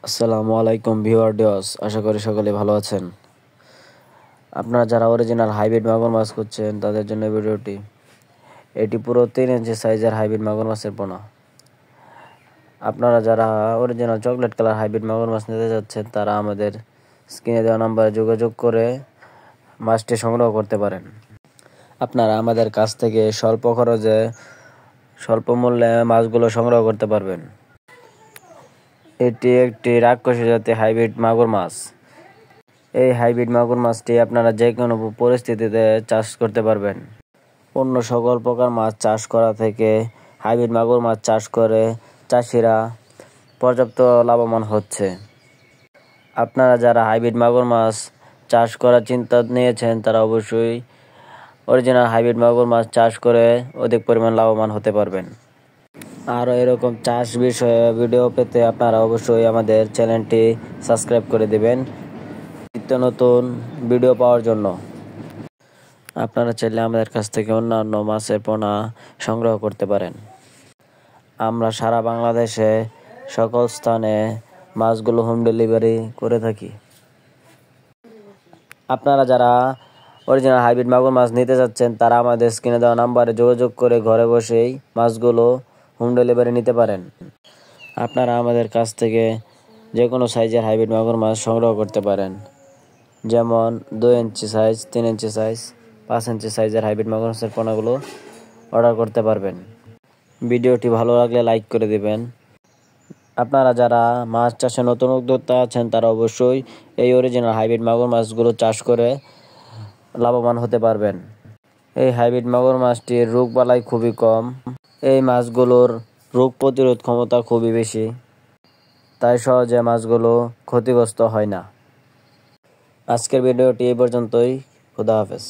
আসসালামু আলাইকুম ভিউয়ার্স, আশা করি সকলে ভালো আছেন। আপনারা যারা অরিজিনাল হাইব্রিড মাগুর মাছ খুঁজছেন তাদের জন্য ভিডিওটি। এটি পুরো 3 ইঞ্চি সাইজের হাইব্রিড মাগুর মাছের পোনা। আপনারা যারা অরিজিনাল চকলেট কালার হাইব্রিড মাগুর মাছ নিতে যাচ্ছেন তারা আমাদের স্ক্রিনে দেওয়া নাম্বারে যোগাযোগ করে মাছটি সংগ্রহ করতে পারেন। আপনারা আমাদের কাছ থেকে স্বল্প খরচে স্বল্প মূল্যে মাছগুলো সংগ্রহ করতে পারবেন। এটি একটি রাক্ষসী জাতীয় হাইব্রিড মাগুর মাছ। এই হাইব্রিড মাগুর মাছটি আপনারা যে কোনো পরিস্থিতিতে চাষ করতে পারবেন। অন্য সকল প্রকার মাছ চাষ করা থেকে হাইব্রিড মাগুর মাছ চাষ করে চাষিরা পর্যাপ্ত লাভবান হচ্ছে। আপনারা যারা হাইব্রিড মাগুর মাছ চাষ করার চিন্তা নিয়েছেন তারা অবশ্যই অরিজিনাল হাইব্রিড মাগুর মাছ চাষ করে অধিক পরিমাণ লাভবান হতে পারবেন। আরও এরকম চাষ বিষয়ে ভিডিও পেতে আপনারা অবশ্যই আমাদের চ্যানেলটি সাবস্ক্রাইব করে দেবেন নিত্য নতুন ভিডিও পাওয়ার জন্য। আপনারা চাইলে আমাদের কাছ থেকে অন্যান্য মাছের পোনা সংগ্রহ করতে পারেন। আমরা সারা বাংলাদেশে সকল স্থানে মাছগুলো হোম ডেলিভারি করে থাকি। আপনারা যারা অরিজিনাল হাইব্রিড মাগুর মাছ নিতে যাচ্ছেন তারা আমাদের স্ক্রিনে দেওয়া নাম্বারে যোগাযোগ করে ঘরে বসেই মাছগুলো হোম ডেলিভারি নিতে পারেন। আপনারা আমাদের কাছ থেকে যে কোনো সাইজের হাইব্রিড মাগুর মাছ সংগ্রহ করতে পারেন, যেমন 2 ইঞ্চি সাইজ, 3 ইঞ্চি সাইজ, 5 ইঞ্চি সাইজের হাইব্রিড মাগুর মাছের পোনাগুলো অর্ডার করতে পারবেন। ভিডিওটি ভালো লাগলে লাইক করে দিবেন। আপনারা যারা মাছ চাষে নতুন উদ্যোক্তা আছেন তারা অবশ্যই এই অরিজিনাল হাইব্রিড মাগুর মাছগুলো চাষ করে লাভবান হতে পারবেন। এই হাইব্রিড মাগুর মাছটির রোগবালাই খুবই কম। এই মাছগুলোর রোগ প্রতিরোধ ক্ষমতা খুবই বেশি, তাই সহজে মাছগুলো ক্ষতিগ্রস্ত হয় না। আজকের ভিডিওটি এই পর্যন্তই। খুদা হাফেজ।